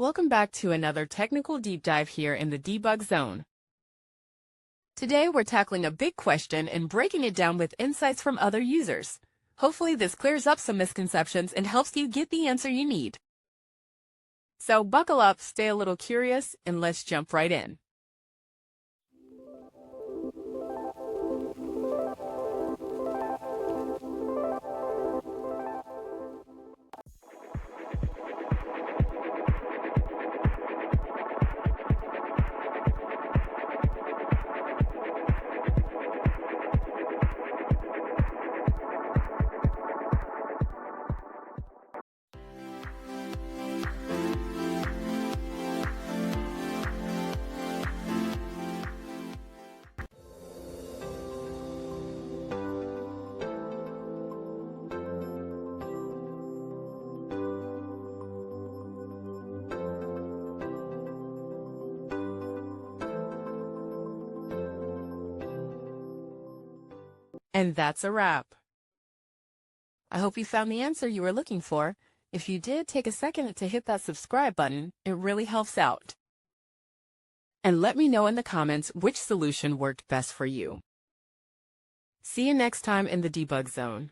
Welcome back to another technical deep dive here in the debug zone. Today we're tackling a big question and breaking it down with insights from other users. Hopefully this clears up some misconceptions and helps you get the answer you need. So buckle up, stay a little curious, and let's jump right in. And that's a wrap. I hope you found the answer you were looking for. If you did, take a second to hit that subscribe button. It really helps out. And let me know in the comments which solution worked best for you. See you next time in the debug zone.